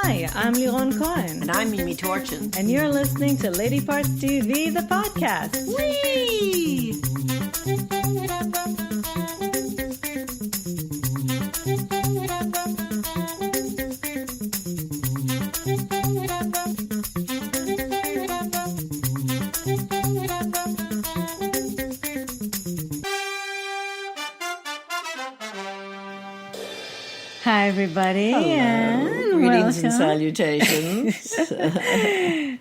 Hi, I'm Liron Cohen. And I'm Mimi Torchin. And you're listening to Lady Parts TV, the podcast. Whee! Hi, everybody. Hello. And Greetings and welcome. salutations.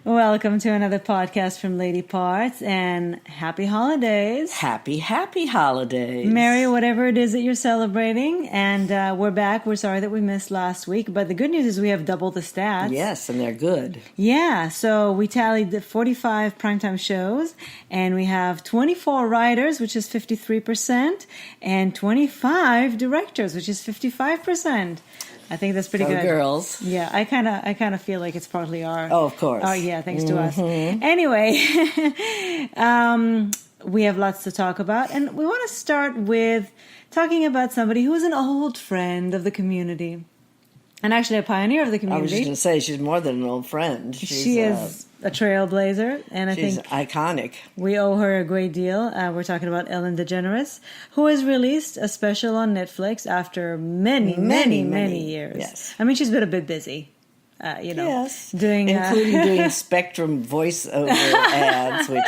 Welcome to another podcast from Lady Parts, and happy holidays. Happy holidays. Merry whatever it is that you're celebrating. And we're back. We're sorry that we missed last week, but the good news is we have double the stats. Yes, and they're good. Yeah, so we tallied the 45 primetime shows, and we have 24 writers, which is 53%, and 25 directors, which is 55%. I think that's pretty Go good. girls. Yeah, I kind of feel like it's partly our. Oh, of course. Oh, yeah, thanks to us. Anyway, we have lots to talk about, and we want to start with talking about somebody who is an old friend of the community, and actually a pioneer of the I was community. just going to say, she's more than an old friend. She is a trailblazer, and I she's think iconic. we owe her a great deal. We're talking about Ellen Degeneres, who has released a special on Netflix after many years. Yes. I mean, she's been a bit busy, Yes. doing... Including doing Spectrum voiceover ads, which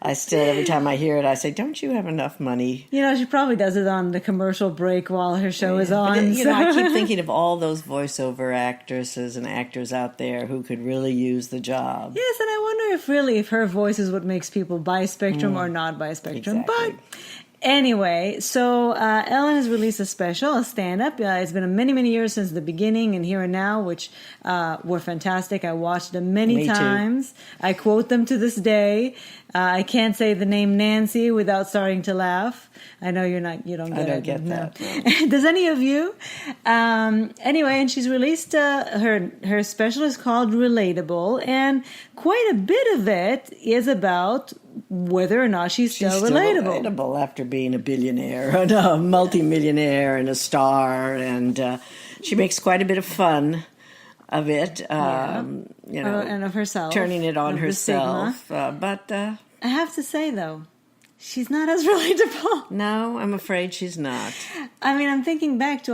I still, every time I hear it, I say, don't you have enough money? she probably does it on the commercial break while her show is But, on. I keep thinking of all those voiceover actresses and actors out there who could really use the job. Yes, and I wonder if her voice is what makes people buy Spectrum or not buy Spectrum. Exactly. But anyway, so Ellen has released a special, a stand-up. It's been many years since the beginning and Here and Now, which were fantastic. I watched them many Me too. times. I quote them to this day. I can't say the name Nancy without starting to laugh. I know you don't get it. I don't get that. No. Does any of you? Anyway, and she's released her special is called Relatable, and quite a bit of it is about whether or not she's still relatable after being a billionaire and a multimillionaire and a star, and she makes quite a bit of fun of it. And of herself, turning it on of the herself. stigma. But I have to say though, she's not as relatable. no, I'm afraid she's not. I mean, I'm thinking back to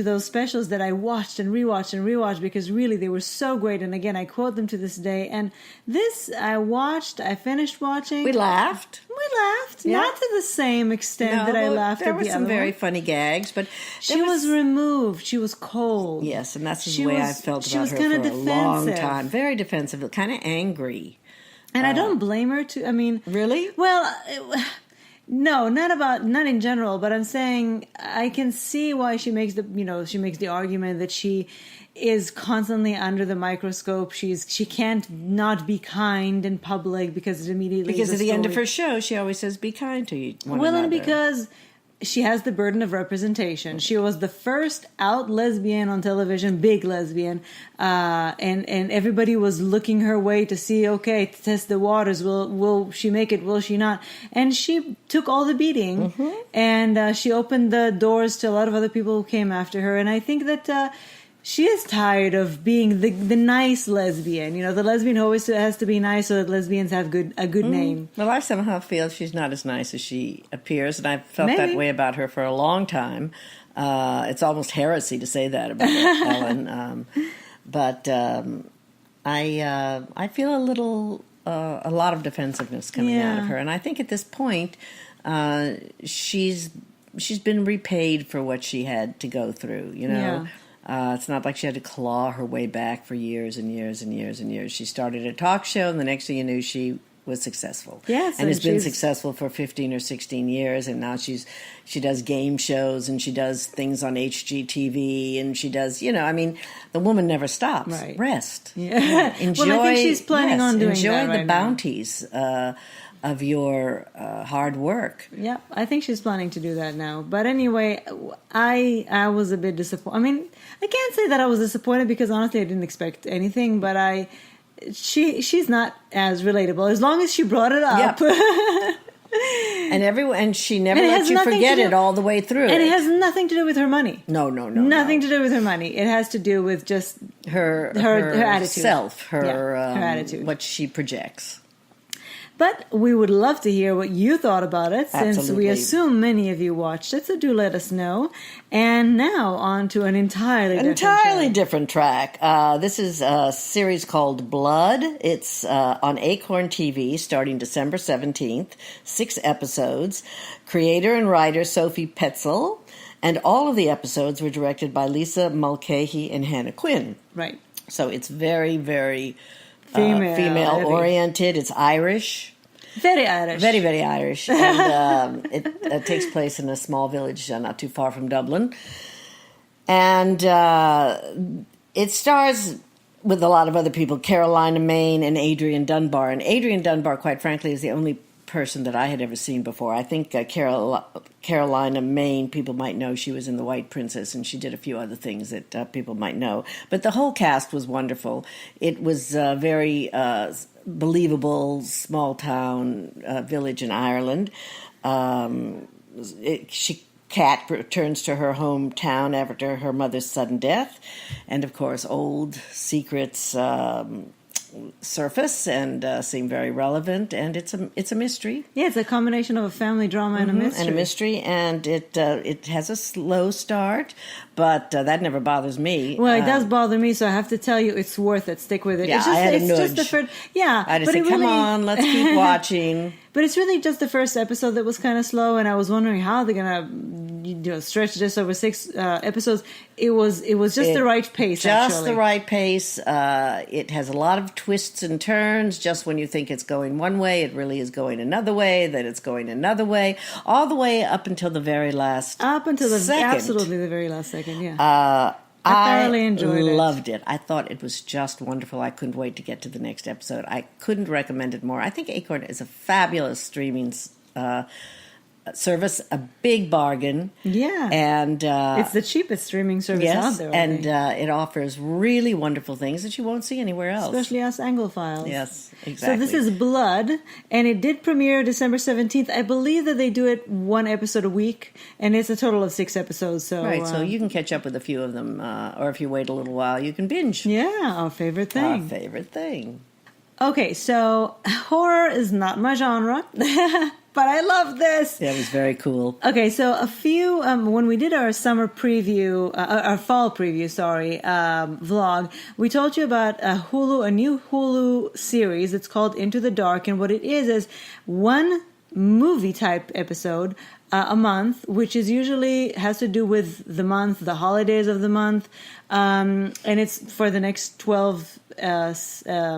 those specials that I watched and rewatched because really they were so great. And again, I quote them to this day. And this I finished watching. We laughed. Yeah. Not to the same extent that I laughed there at were the some other very one. funny gags, but She was removed. She was cold. Yes, and that's She the way I was- felt she about was her kinda for a long defensive. time. Very defensive, kind of angry. And I don't blame her I mean... Really? Well... No, not in general, but I'm saying I can see why she makes the argument that she is constantly under the microscope. She can't not be kind in public because it immediately Because is a at the end of story. her show, she always says, be kind to one Well, another. and because she has the burden of representation. She was the first out lesbian on television, big lesbian, and everybody was looking her way to see, okay, to test the waters. Will she make it? Will she not? And she took all the beating, and she opened the doors to a lot of other people who came after her. And I think that she is tired of being the nice lesbian. The lesbian who always has to be nice so that lesbians have a good name. Well, I somehow feel she's not as nice as she appears, and I've felt Maybe. that way about her for a long time. It's almost heresy to say that about Ellen, but I feel a lot of defensiveness coming out of her, and I think at this point she's been repaid for what she had to go through. It's not like she had to claw her way back for years and years and years and years. She started a talk show, and the next thing you knew, she was successful. Yes, and has been she's successful for 15 or 16 years, and now she does game shows, and she does things on HGTV, and she does, the woman never stops. Right. Rest. Yeah. Enjoy, well, I think she's planning on doing enjoy that the right now. bounties of your hard work. Yeah, I think she's planning to do that now. But anyway, I was a bit disappointed. I mean, I can't say that I was disappointed because honestly I didn't expect anything, but she's not as relatable as long as she brought it up. Yep. And she never lets you forget it all the way through. And it has nothing to do with her money. No. Nothing to do with her money. It has to do with just her attitude. Her attitude. What she projects. But we would love to hear what you thought about it, since Absolutely. we assume many of you watched it, so do let us know. And now on to an entirely different track. This is a series called Blood. It's on Acorn TV starting December 17th, 6 episodes. Creator and writer Sophie Petzel, and all of the episodes were directed by Lisa Mulcahy and Hannah Quinn. Right. So it's very, very... female oriented. It's Irish. Very Irish. Very, very Irish. And it takes place in a small village not too far from Dublin. And it stars with a lot of other people, Carolina Main and Adrian Dunbar. And Adrian Dunbar, quite frankly, is the only person that I had ever seen before. I think Carolina Main, people might know she was in The White Princess, and she did a few other things that people might know. But the whole cast was wonderful. It was very believable, small town village in Ireland. Kat returns to her hometown after her mother's sudden death, and of course, old secrets surface and seem very relevant, and it's a mystery. Yeah, it's a combination of a family drama and a mystery. And it has a slow start, but that never bothers me. Well, it does bother me, so I have to tell you, it's worth it. Stick with it. Yeah, it's just, I had a nudge. Just the first, yeah, I just said, come on, let's keep watching. But it's really just the first episode that was kind of slow, and I was wondering how they're gonna stretch this over 6 episodes. It was just the right pace. Just the right pace. It has a lot of twists and turns. Just when you think it's going one way, it really is going another way. Then it's going another way, all the way up until the very last. Absolutely the very last second. Yeah. I thoroughly enjoyed it. I loved it. I thought it was just wonderful. I couldn't wait to get to the next episode. I couldn't recommend it more. I think Acorn is a fabulous streaming service, a big bargain. Yeah. And it's the cheapest streaming service out there. And it offers really wonderful things that you won't see anywhere else. Especially us Anglophiles. Yes, exactly. So this is Blood, and it did premiere December 17th. I believe that they do it 1 episode a week, and it's a total of 6 episodes. So right, so you can catch up with a few of them, or if you wait a little while, you can binge. Yeah, our favorite thing. Our favorite thing. Okay, so horror is not my genre, but I love this. Yeah, it was very cool. Okay, so a few, when we did our summer preview, our fall preview, vlog, we told you about a new Hulu series. It's called Into the Dark, and what it is one movie type episode a month, which is usually has to do with the month, the holidays of the month, and it's for the next 12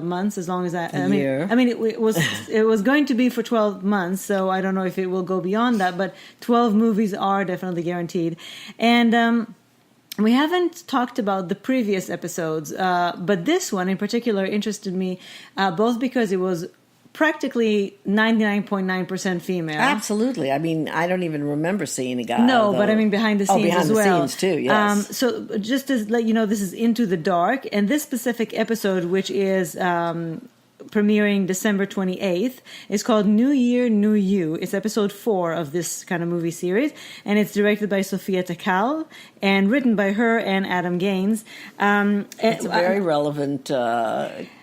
months, as long as that. It was going to be for 12 months, so I don't know if it will go beyond that, but 12 movies are definitely guaranteed. And we haven't talked about the previous episodes, but this one in particular interested me, both because it was practically 99.9% female. Absolutely. I mean, I don't even remember seeing a guy. No, but I mean behind the scenes as well. Behind the scenes too, yes. So just to let you know, this is Into the Dark, and this specific episode, which is premiering December 28th, is called New Year, New You. It's episode 4 of this kind of movie series, and it's directed by Sophia Takal and written by her and Adam Gaines. It's a very relevant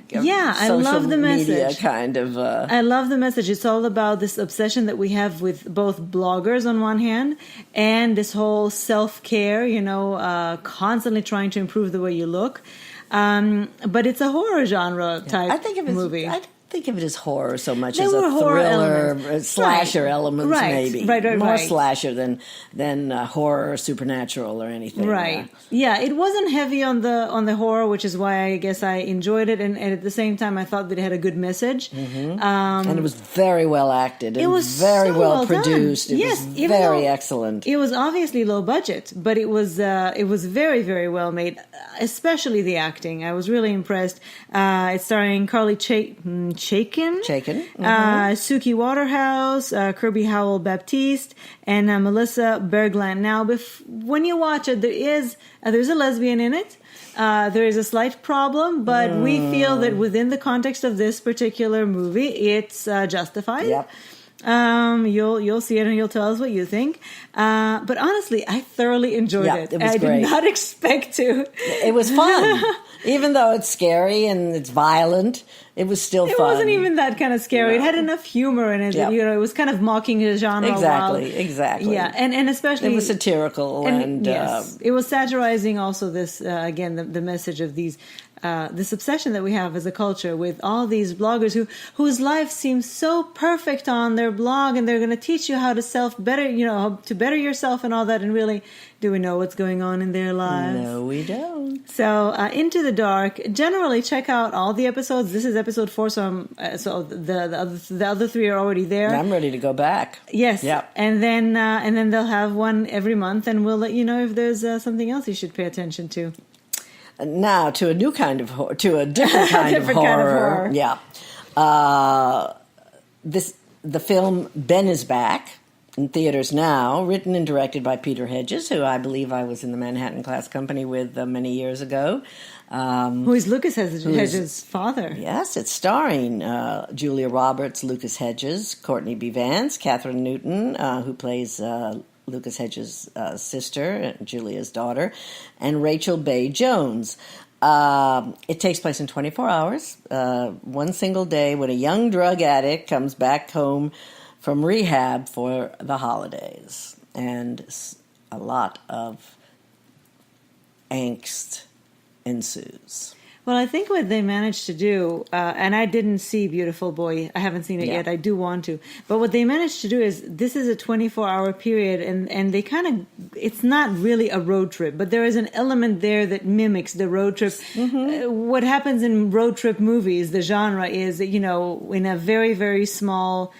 I love the message. I love the message. It's all about this obsession that we have with both bloggers on one hand and this whole self-care, constantly trying to improve the way you look. But it's a horror genre type movie. I think of it as horror so much as a thriller, elements. Slasher elements, maybe. Right. More slasher than horror or supernatural or anything. Right. Yeah, it wasn't heavy on the horror, which is why I guess I enjoyed it, and at the same time I thought that it had a good message. Mm-hmm. And it was very well acted. It was very so well produced. Done. It was very excellent. It was obviously low budget, but it was very, very well made, especially the acting. I was really impressed. It's starring Carly Chaikin, Mm-hmm. Suki Waterhouse, Kirby Howell Baptiste, and Melissa Bergland. Now, when you watch it, there's a lesbian in it. There is a slight problem, but we feel that within the context of this particular movie, it's justified. Yep. You'll see it and you'll tell us what you think. But honestly, I thoroughly enjoyed it. It was I great. did not expect to. It was fun. Even though it's scary and it's violent, it was still fun. It wasn't even that kind of scary. No. It had enough humor in it that, it was kind of mocking the genre. Exactly. Yeah, and especially... It was satirical and yes, it was satirizing also this, again, the message of these... this obsession that we have as a culture with all these bloggers whose life seems so perfect on their blog, and they're going to teach you how to to better yourself and all that. And really, do we know what's going on in their lives? No, we don't. So, Into the Dark. Generally, check out all the episodes. This is episode 4, so the other 3 are already there. I'm ready to go back. Yes. Yep. And then they'll have one every month, and we'll let you know if there's something else you should pay attention to. Now to a new kind of to a different kind of horror. Yeah. The film Ben is Back in theaters now, written and directed by Peter Hedges, who I believe I was in the Manhattan Class Company with many years ago. Who is Lucas Hedges' father? Yes, it's starring Julia Roberts, Lucas Hedges, Courtney B. Vance, Catherine Newton, who plays Lucas Hedges' sister, Julia's daughter, and Rachel Bay Jones. It takes place in 24 hours, one single day, when a young drug addict comes back home from rehab for the holidays. And a lot of angst ensues. Well, I think what they managed to do, and I didn't see Beautiful Boy. I haven't seen it yet. I do want to. But what they managed to do is, this is a 24-hour period, and they kind of, it's not really a road trip, but there is an element there that mimics the road trip. Mm-hmm. What happens in road trip movies, the genre is that, in a very, very small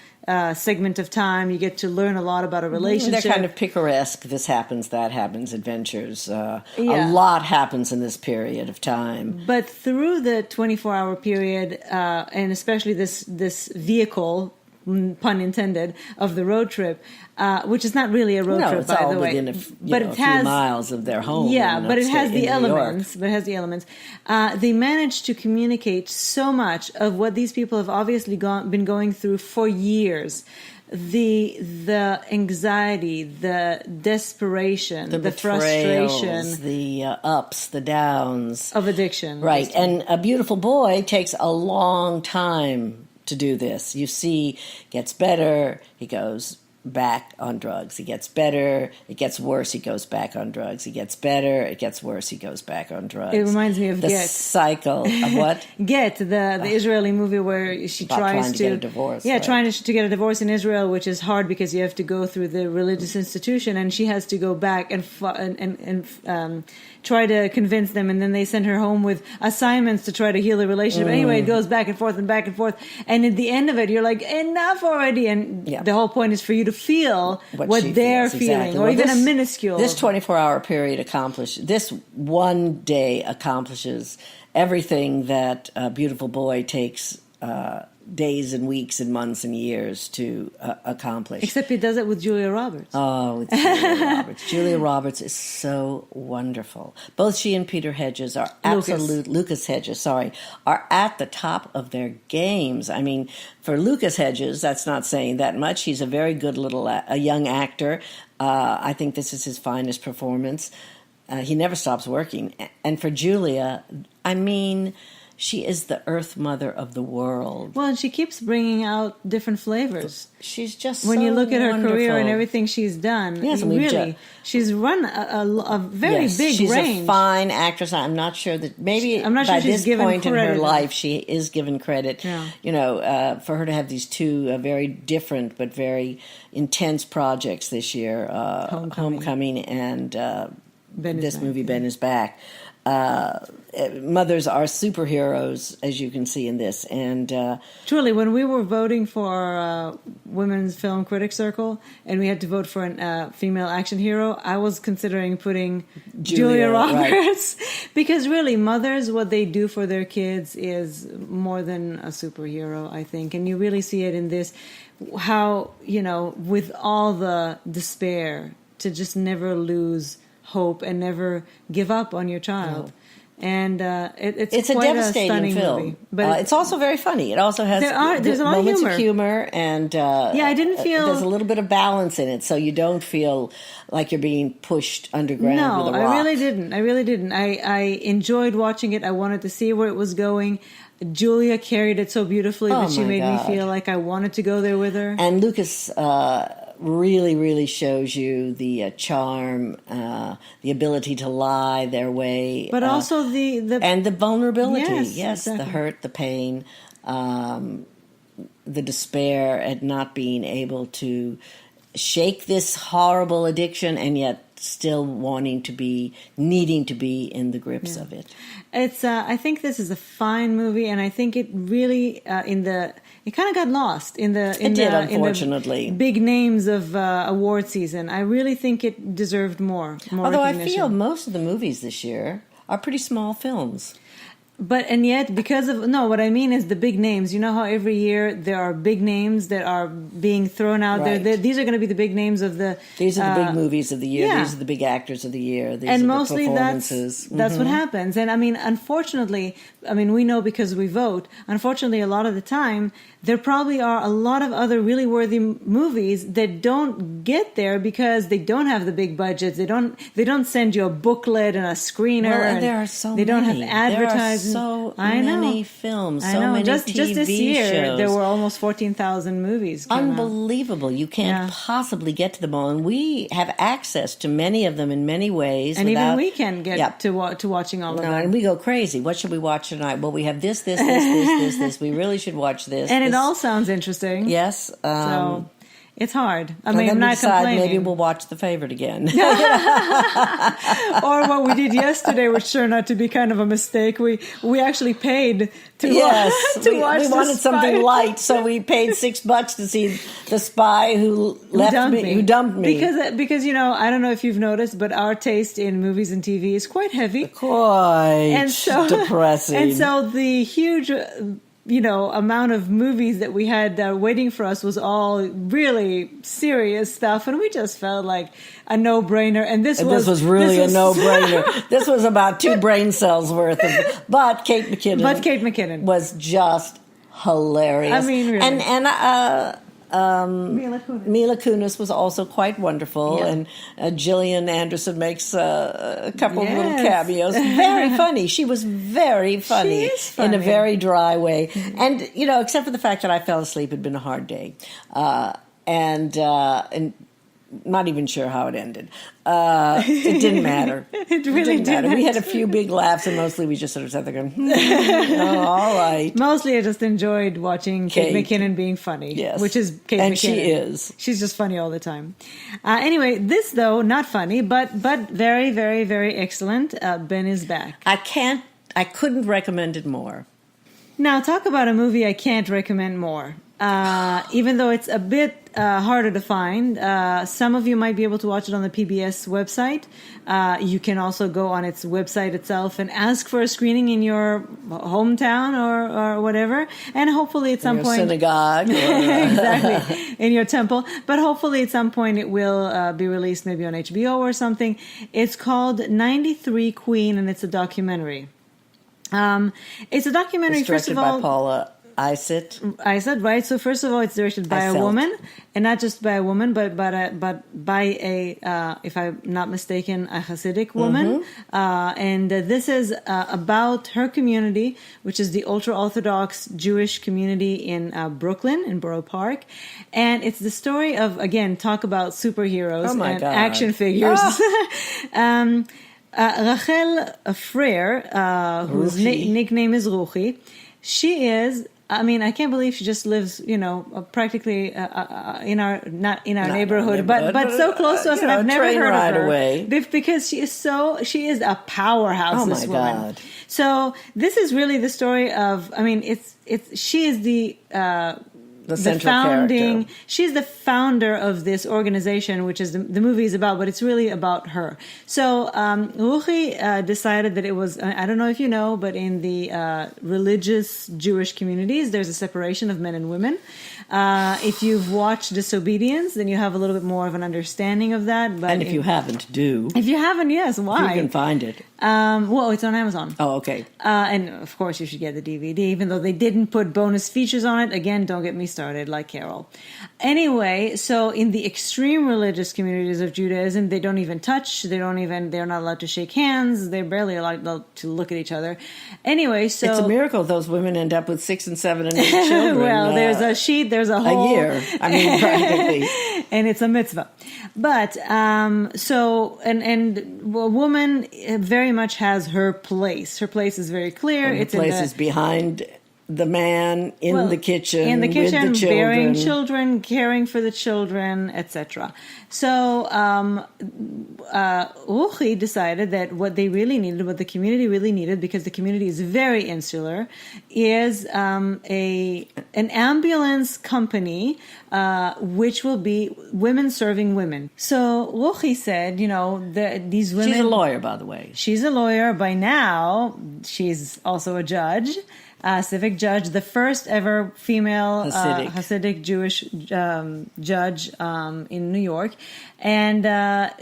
segment of time, you get to learn a lot about a relationship. They're kind of picaresque. This happens, that happens, adventures. A lot happens in this period of time. But through the 24-hour period, and especially this vehicle, pun intended, of the road trip, which is not really a road trip, by the way. Within a few miles of their home. Yeah, but it has the elements. They managed to communicate so much of what these people have obviously been going through for years. The anxiety, the desperation, the frustration, the ups, the downs of addiction. Right, and A Beautiful Boy takes a long time to do this. You see, gets better, he goes back on drugs. He gets better, it gets worse, he goes back on drugs. He gets better, it gets worse, he goes back on drugs. It reminds me of the Get. cycle of what? Get, the Israeli movie where she tries to get a divorce. Yeah, right. trying to get a divorce in Israel, which is hard because you have to go through the religious institution, and she has to go back and try to convince them, and then they send her home with assignments to try to heal the relationship. Anyway, it goes back and forth, and at the end of it, you're like, enough already. And the whole point is for you to feel what they're feeling, exactly. Or even a minuscule. This 24-hour period this one day accomplishes everything that A Beautiful Boy takes days and weeks and months and years to accomplish. Except he does it with Julia Roberts. Oh, it's Julia Roberts. Julia Roberts is so wonderful. Both she and Peter Hedges are Lucas Hedges, are at the top of their games. I mean, for Lucas Hedges, that's not saying that much. He's a very good a young actor. I think this is his finest performance. He never stops working. And for Julia, I mean, she is the Earth Mother of the world. Well, and she keeps bringing out different flavors. She's just when you look at her wonderful. Career and everything she's done. Yes, she's run a very big she's range. She's a fine actress. I'm not sure that by this point in her life she is given credit. Yeah. For her to have these two very different but very intense projects this year, Homecoming and this movie Ben is Back. Mothers are superheroes, as you can see in this. And truly, when we were voting for Women's Film Critics Circle, and we had to vote for a female action hero, I was considering putting Julia Roberts. Right. Because really, mothers, what they do for their kids is more than a superhero, I think. And you really see it in this, how, with all the despair, to just never lose hope and never give up on your child. and it's a quite devastating stunning film. movie. But It's also very funny. It also has there's a lot of moments humor. of humor, and I didn't feel there's a little bit of balance in it, so you don't feel like you're being pushed underground with a rock. I really didn't. I enjoyed watching it. I wanted to see where it was going. Julia carried it so beautifully that she made me feel like I wanted to go there with her. And Lucas really, really shows you the charm, the ability to lie their way, but also the and the vulnerability. Yes, exactly. The hurt, the pain, the despair at not being able to shake this horrible addiction, and yet still needing to be in the grips of it. It's. I think this is a fine movie, and I think it really it kind of got lost in the unfortunately, in the big names of award season. I really think it deserved more. Although I recognition. feel most of the movies this year are pretty small films. And yet, because of what I mean is the big names. You know how every year there are big names that are being thrown out there. These are going to be the big names of the. These are the big movies of the year. Yeah. These are the big actors of the year. These and are mostly the performances. That's what happens. And I mean, unfortunately, we know because we vote. Unfortunately, a lot of the time there probably are a lot of other really worthy movies that don't get there because they don't have the big budgets. They don't send you a booklet and a screener. Well, and there are so many. They don't have advertising. So many films, so many just this year, shows. There were almost 14,000 movies. Unbelievable! You can't possibly get to them all, and we have access to many of them in many ways. And even we can get to watching all of them. And we go crazy. What should we watch tonight? Well, we have this. We really should watch this. And it all sounds interesting. Yes. So it's hard. I'm not complaining. Maybe we'll watch The Favorite again. Or what we did yesterday, which turned out to be kind of a mistake. We actually paid to watch. We wanted something light, so we paid $6 to see The Spy Who Dumped Me. Because I don't know if you've noticed, but our taste in movies and TV is quite heavy, depressing. And so the huge amount of movies that we had waiting for us was all really serious stuff, and we just felt like a no-brainer. And this was really a no-brainer. This was about 2 brain cells worth of. But Kate McKinnon was just hilarious. I mean, really. And Mila Kunis was also quite wonderful, and Gillian Anderson makes a couple of little cameos. Very funny. She was very funny, She is funny in a very dry way. And except for the fact that I fell asleep, it'd been a hard day, and not even sure how it ended. It didn't matter. It really didn't matter. We had a few big laughs, and mostly we just sort of sat there going, all right. Mostly I just enjoyed watching Kate McKinnon being funny. Yes. Which is Kate and McKinnon. She is. She's just funny all the time. Anyway, this, though, not funny, but very, very, very excellent. Ben is back. I couldn't recommend it more. Now, talk about a movie I can't recommend more. Even though it's a bit harder to find. Some of you might be able to watch it on the PBS website. You can also go on its website itself and ask for a screening in your hometown or whatever. And hopefully at some point... synagogue. Exactly. In your temple. But hopefully at some point it will be released maybe on HBO or something. It's called 93 Queen, and it's a documentary. It's a documentary, first of all... by Paula Isett, right? So first of all, it's directed by a woman, and not just by a woman, but by a, if I'm not mistaken, a Hasidic woman. And this is about her community, which is the ultra-Orthodox Jewish community in Brooklyn, in Borough Park. And it's the story of, again, talk about superheroes and action figures. Rachel Freer, whose nickname is Ruchi, she is... I mean, I can't believe she just lives, practically in our neighborhood, but so close to us, and I've never heard of her. Away. Because she is a powerhouse. Oh, this my woman. God! So this is really the story of. I mean, she is the central character. She's the founder of this organization, which is the movie is about, but it's really about her. So Ruchi decided that it was, I don't know if you know, but in the religious Jewish communities, there's a separation of men and women. If you've watched Disobedience, then you have a little bit more of an understanding of that. But and if you haven't, do. If you haven't, yes, why? You can find it. Well, it's on Amazon. Oh, okay. And of course, you should get the DVD, even though they didn't put bonus features on it. Again, don't get me started, like Carol. Anyway, so in the extreme religious communities of Judaism, they don't even touch. They're not allowed to shake hands. They're barely allowed to look at each other. Anyway, so it's a miracle those women end up with 6 and 7 and 8 children. Well, there's a sheet, there's a whole a year. I mean, practically, and it's a mitzvah. But so and a woman very much has her place. Her place is very clear. Her place is behind the man in the kitchen with the children, bearing children, caring for the children, etc. So Ruchi decided that what they really needed, what the community really needed, because the community is very insular, is an ambulance company which will be women serving women. So Ruchi said, these women. She's a lawyer, by the way. She's a lawyer. By now, she's also a judge. Civic judge, the first ever female Hasidic Jewish judge in New York. And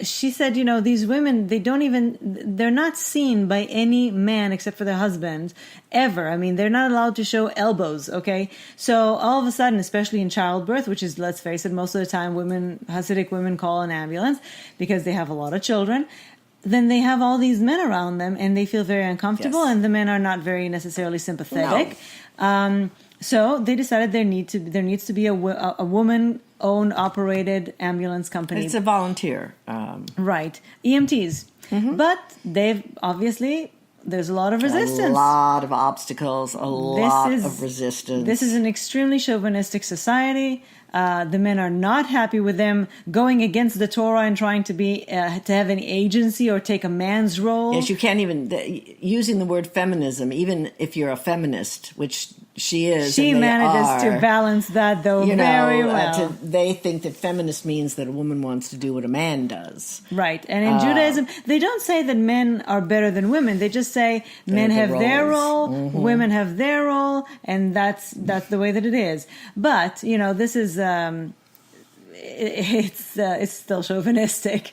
she said, these women, they're not seen by any man except for their husband ever. I mean, they're not allowed to show elbows, okay? So all of a sudden, especially in childbirth, which is, let's face it, most of the time Hasidic women call an ambulance because they have a lot of children. Then they have all these men around them, and they feel very uncomfortable, yes. And the men are not very necessarily sympathetic. No. So they decided there needs to be a woman-owned, operated ambulance company. It's a volunteer, right? EMTs, but they've obviously. There's a lot of resistance. A lot of obstacles, of resistance. This is an extremely chauvinistic society. The men are not happy with them going against the Torah and trying to have an agency or take a man's role. Yes, you can't even, using the word feminism, even if you're a feminist, which she is. She manages to balance that, though, very well. They think that feminist means that a woman wants to do what a man does. Right. And in Judaism, they don't say that men are better than women. They just say men have their role, women have their role, and that's the way that it is. But, this is... it's still chauvinistic.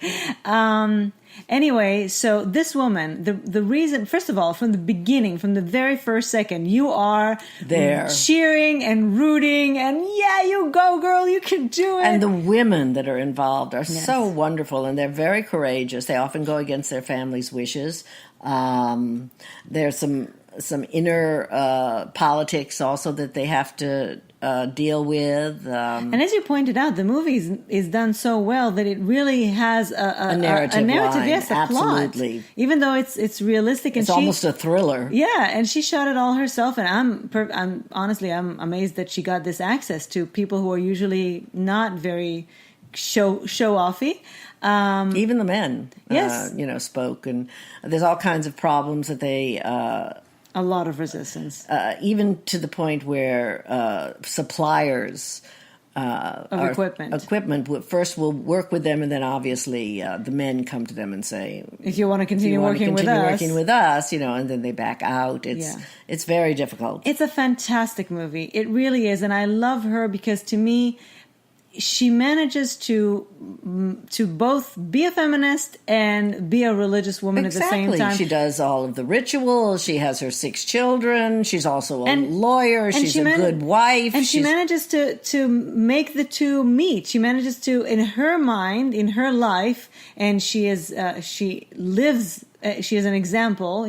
Anyway, so this woman, the reason, first of all, from the beginning, from the very first second, you are there cheering and rooting and you go, girl, you can do it. And the women that are involved are so wonderful, and they're very courageous. They often go against their family's wishes. There's some inner politics also that they have to deal with. And as you pointed out, the movie is done so well that it really has a narrative line. Yes, a Absolutely. plot. Even though it's realistic, and it's almost a thriller. Yeah, and she shot it all herself, and I'm honestly amazed that she got this access to people who are usually not very show offy. Even the men, yes, spoke, and there's all kinds of problems that they. A lot of resistance. Even to the point where suppliers of equipment first will work with them, and then obviously the men come to them and say, if you want to continue working with us, and then they back out. It's very difficult. It's a fantastic movie. It really is. And I love her because, to me, she manages to both be a feminist and be a religious woman at the same time. She does all of the rituals. She has her 6 children. She's also a lawyer. She's a good wife. And she manages to make the two meet. She manages to, in her mind, in her life, and she lives. She is an example,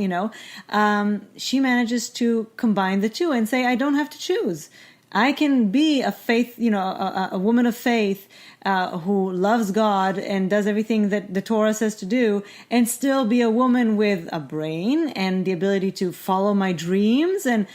she manages to combine the two and say, I don't have to choose. I can be a faith, a woman of faith who loves God and does everything that the Torah says to do, and still be a woman with a brain and the ability to follow my dreams and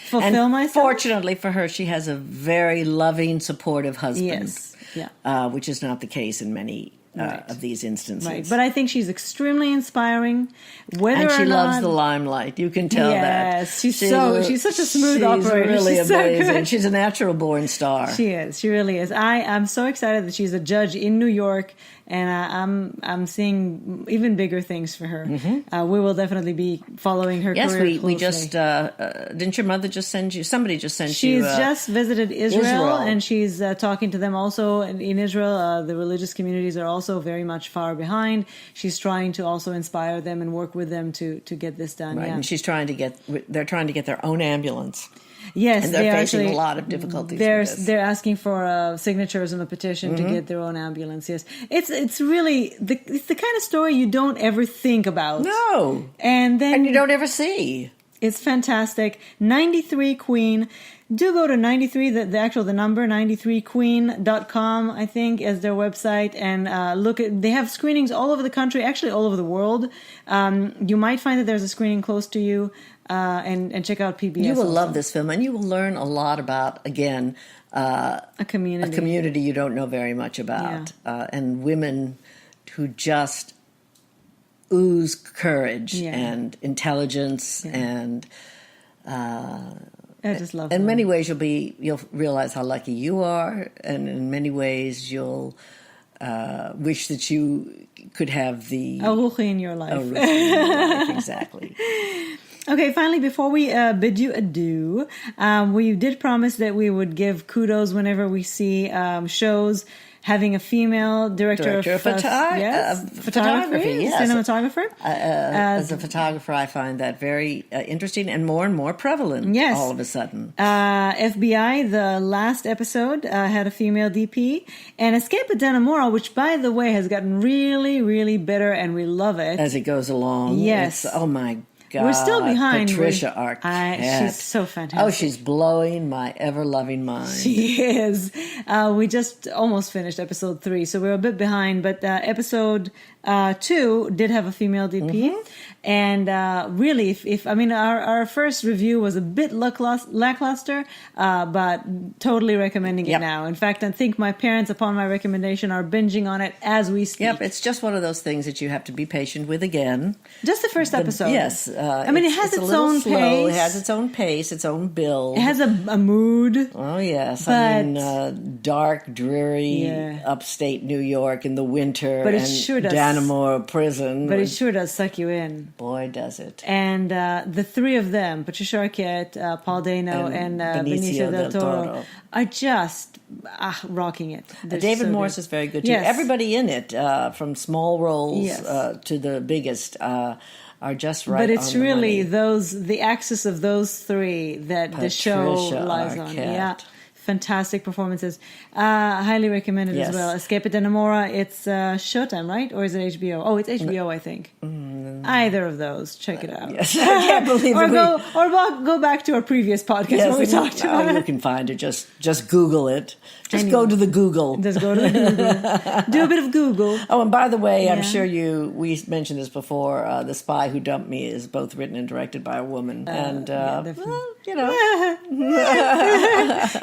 fulfill myself. Fortunately for her, she has a very loving, supportive husband. Yes, yeah, which is not the case in many of these instances. Right, but I think she's extremely inspiring. And she loves the limelight. You can tell that. Yes, she's such a smooth operator. Really she's amazing. So good. She's a natural born star. She is. She really is. I'm so excited that she's a judge in New York, and I'm seeing even bigger things for her. Mm-hmm. We will definitely be following her. Yes, career we just didn't your mother just send you? Somebody just sent you. She's just visited Israel, and she's talking to them also in Israel. The religious communities are also also very much far behind. She's trying to also inspire them and work with them to get this done. Right, yeah. and they're trying to get their own ambulance. Yes, and they're facing actually, a lot of difficulties. With this. They're asking for signatures on a petition to get their own ambulance. Yes, it's really it's the kind of story you don't ever think about. No, and you don't ever see. It's fantastic. 93 Queen. Do go to 93, the number 93queen.com, I think, is their website, and they have screenings all over the country, actually all over the world. You might find that there's a screening close to you, and check out PBS. You will also. love this film, and you will learn a lot about, again, a community you don't know very much about, and women who just ooze courage and intelligence and I just love in them. many ways you'll realize how lucky you are, and in many ways you'll wish that you could have the Ruchi in your life. Exactly. Okay, finally, before we bid you adieu, we did promise that we would give kudos whenever we see shows having a female director of photography, yes. Cinematographer. As a photographer, I find that very interesting and more prevalent all of a sudden. FBI, the last episode, had a female DP. And Escape at Dannemora, which, by the way, has gotten really, really better, and we love it. As it goes along. Yes. Oh, my God. We're still behind. Patricia Arquette. She's so fantastic. Oh, she's blowing my ever-loving mind. She is. We just almost finished episode 3, so we're a bit behind. But episode 2 did have a female DP. And really, if our first review was a bit lackluster, but totally recommending it now. In fact, I think my parents, upon my recommendation, are binging on it as we speak. Yep, it's just one of those things that you have to be patient with again. Just the first episode. Yes. It has its own pace. It has its own pace, its own build. It has a mood. Oh, yes. But, dark, dreary, upstate New York in the winter. But it sure does. Dannemora prison. But it sure does suck you in. Boy, does it. And the three of them, Patricia Arquette, Paul Dano, and Benicio del Toro, are just rocking it. David Morse is very good, too. Yes. Everybody in it, from small roles to the biggest, are just right. But it's on the really money. the axis of those three that the show lies on. Yeah. Fantastic performances. Highly recommended as well. Escape at Dannemora, it's Showtime, right? Or is it HBO? Oh, it's HBO, I think. Either of those. Check it out. Yes, I can't believe it. Go back to our previous podcast where we talked about it. You can find it. Just Google it. Just go to the Google. Just go to the Google. Do a bit of Google. Oh, and by the way, I'm sure we mentioned this before. The Spy Who Dumped Me is both written and directed by a woman.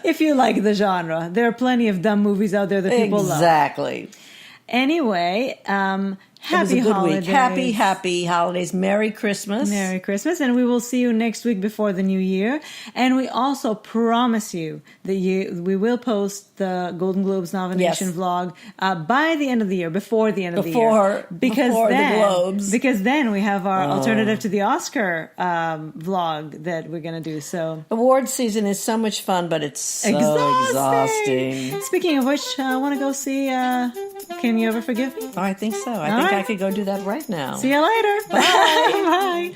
If you like the genre, there are plenty of dumb movies out there that people love. Exactly. Anyway, happy holidays. Week. Happy holidays. Merry Christmas. Merry Christmas. And we will see you next week before the new year. And we also promise you that we will post the Golden Globes nomination vlog by the end of the year, before the end of the year. Before the Globes. Because then we have our alternative to the Oscar vlog that we're going to do. So award season is so much fun, but it's so exhausting. Speaking of which, I want to go see Can You Ever Forgive Me? Oh, I think so. I think I could go do that right now. See you later. Bye. Bye.